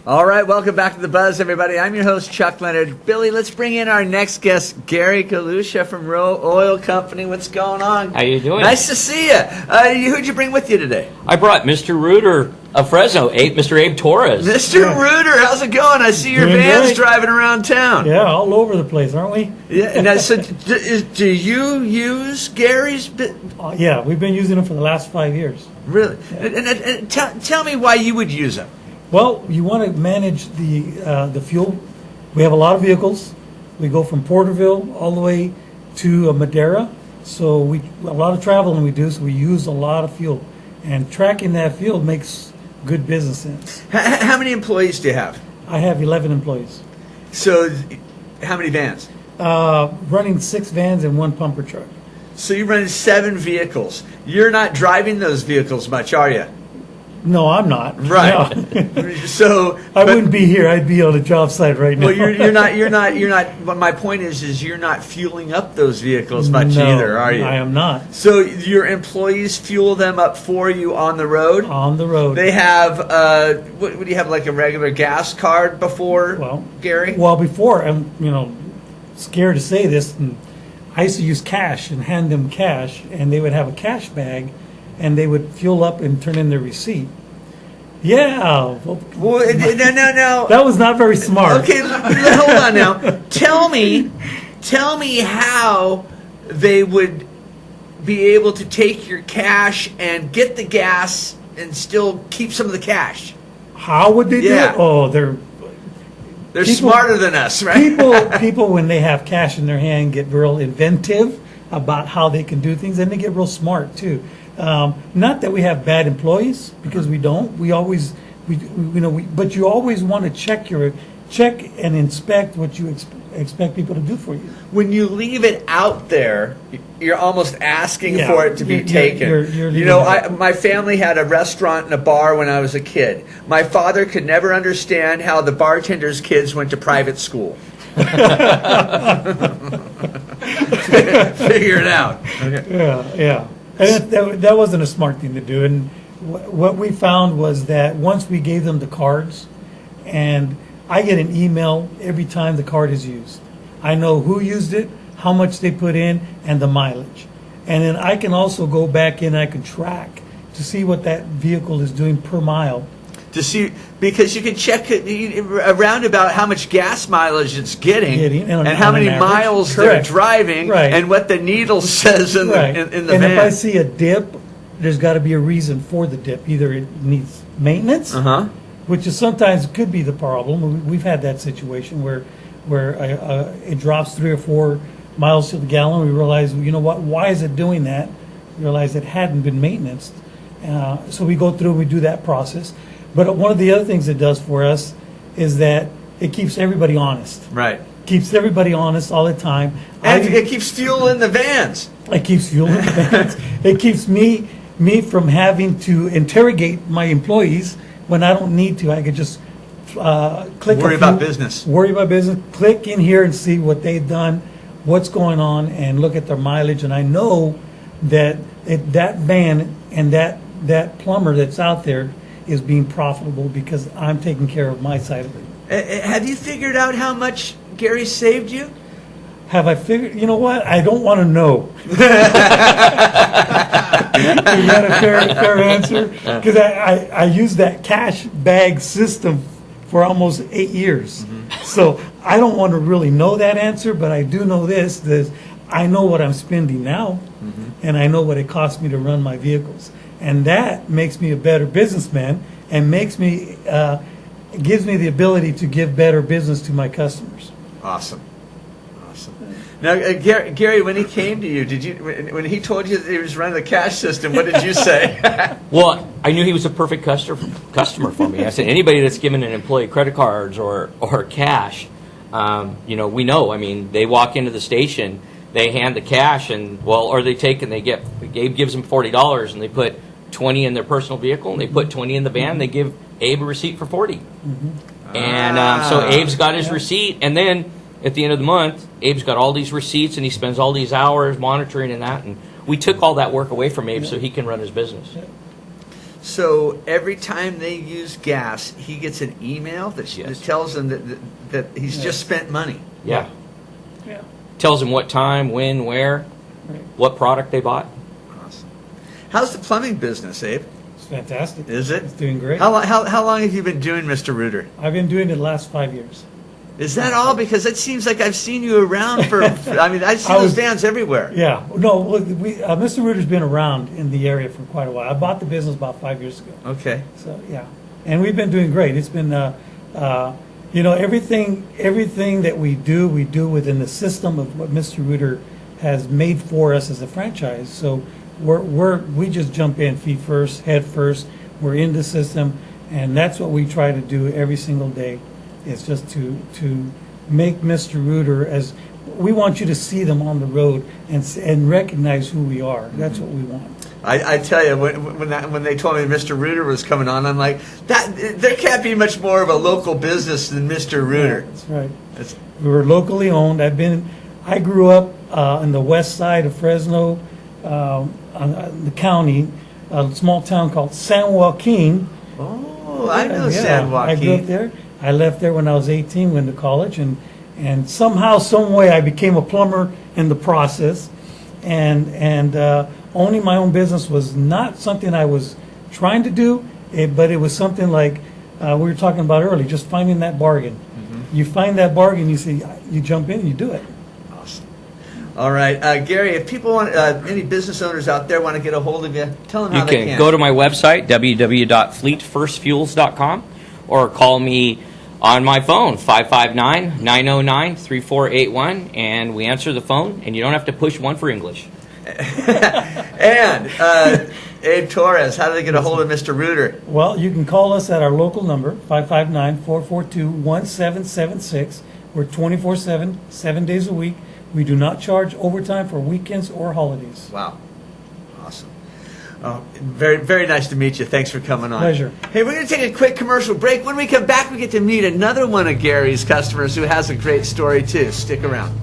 All right, welcome back to The Buzz, everybody. I'm your host, Chuck Leonard. Billy, let's bring in our next guest, Gary Galusha from Row Oil Company. What's going on? How you doing? Nice to see you. Who'd you bring with you today? I brought Mr. Reuter of Fresno, Mr. Abe Torres. Mr. Reuter, how's it going? I see your Doing vans great. driving around town. Yeah, all over the place, aren't we? Yeah. Now, so do you use Gary's? Yeah, we've been using them for the last 5 years. Really? And tell me why you would use them. Well, you want to manage the fuel. We have a lot of vehicles. We go from Porterville all the way to Madera. So a lot of traveling we do, so we use a lot of fuel. And tracking that fuel makes good business sense. How many employees do you have? I have 11 employees. So how many vans? Running 6 vans and 1 pumper truck. So you run 7 vehicles. You're not driving those vehicles much, are you? No, I'm not. Right. No. So I wouldn't be here. I'd be on a job site right now. well, you're not. What my point is you're not fueling up those vehicles much No, either, are you? I am not. So your employees fuel them up for you on the road. On the road. They have what do you have, like a regular gas card before? Well, Gary. Well, before, I'm scared to say this, and I used to use cash and hand them cash, and they would have a cash bag, and they would fuel up and turn in their receipt. Yeah. Well, no. That was not very smart. Okay, hold on now. Tell me how they would be able to take your cash and get the gas and still keep some of the cash. How would they do Yeah. it? Oh, they're smarter than us, right? people when they have cash in their hand get real inventive about how they can do things, and they get real smart too. Not that we have bad employees, because we don't. But you always want to check and inspect what you expect people to do for you. When you leave it out there, you're almost asking Yeah. for it to be taken. You're leaving it. My family had a restaurant and a bar when I was a kid. My father could never understand how the bartenders' kids went to private school. Figure it out. Okay. Yeah. And that wasn't a smart thing to do. And what we found was that once we gave them the cards, and I get an email every time the card is used. I know who used it, how much they put in, and the mileage. And then I can also go back in and I can track to see what that vehicle is doing per mile. To see, because you can check around about how much gas mileage it's getting and how many average. miles they're Correct. driving, Right. and what the needle says in Right. the and van. if I see a dip, there's got to be a reason for the dip. Either it needs maintenance, which is sometimes could be the problem. We've had that situation where it drops 3 or 4 miles to the gallon. We realize, you know what? Why is it doing that? We realize it hadn't been maintained. So we go through and we do that process. But one of the other things it does for us is that it keeps everybody honest. Right. Keeps everybody honest all the time. And it keeps fuel in the vans. It keeps fuel in the vans. It keeps me from having to interrogate my employees when I don't need to. I could just click. Worry about business. Worry about business. Click in here and see what they've done, what's going on, and look at their mileage. And I know that that van and that plumber that's out there is being profitable because I'm taking care of my side of it. Have you figured out how much Gary saved you? Have I figured? You know what? I don't want to know. Is that a fair answer? Because I used that cash bag system for almost 8 years. So I don't want to really know that answer, but I do know this. I know what I'm spending now, and I know what it costs me to run my vehicles. And that makes me a better businessman and gives me the ability to give better business to my customers. Awesome. Now, Gary, when he came to you, when he told you that he was running the cash system, what did you say? Well, I knew he was a perfect customer for me. I said, anybody that's given an employee credit cards or cash, we know. I mean, they walk into the station, they hand the cash, or they take and Gabe gives them $40, and they put 20 in their personal vehicle, and they put 20 in the van. They give Abe a receipt for 40, and so Abe's got his receipt, and then at the end of the month, Abe's got all these receipts, and he spends all these hours monitoring and that, and we took all that work away from Abe so he can run his business. So every time they use gas, he gets an email that tells them that he's just spent money. Yeah. Yeah. Tells them what time, when, where, what product they bought. Awesome. How's the plumbing business, Abe? It's fantastic. Is it? It's doing great. How long have you been doing Mr. Rooter? I've been doing it the last 5 years. Is that all? Because it seems like I've seen you around for. I mean, I've seen those vans everywhere. Yeah. No, Mr. Rooter's been around in the area for quite a while. I bought the business about 5 years ago. Okay. So yeah, and we've been doing great. It's been, everything that we do within the system of what Mr. Rooter has made for us as a franchise. So we just jump in feet first, head first. We're in the system, and that's what we try to do every single day. It's just to make Mr. Rooter as we want you to see them on the road and recognize who we are. That's what we want. I tell you, when they told me Mr. Rooter was coming on, I'm like, there can't be much more of a local business than Mr. Rooter. Yeah, that's right. We were locally owned. I grew up in the west side of Fresno, the county, a small town called San Joaquin. Oh, I know San Joaquin. I grew up there. I left there when I was 18, went to college, and somehow, some way, I became a plumber in the process. And owning my own business was not something I was trying to do, but it was something like we were talking about earlier, just finding that bargain. Mm-hmm. You find that bargain, you jump in, and you do it. Awesome. All right, Gary, if people want, any business owners out there want to get a hold of you, tell them how they can. You can go to my website, www.fleetfirstfuels.com, or call me on my phone, 559-909-3481, and we answer the phone, and you don't have to push one for English. And Abe Torres, how do they get a hold of Mr. Rooter? Well, you can call us at our local number, 559-442-1776. We're 24/7, 7 days a week. We do not charge overtime for weekends or holidays. Wow. Awesome. Oh, very, very nice to meet you. Thanks for coming on. Pleasure. Hey, we're going to take a quick commercial break. When we come back, we get to meet another one of Gary's customers who has a great story, too. Stick around.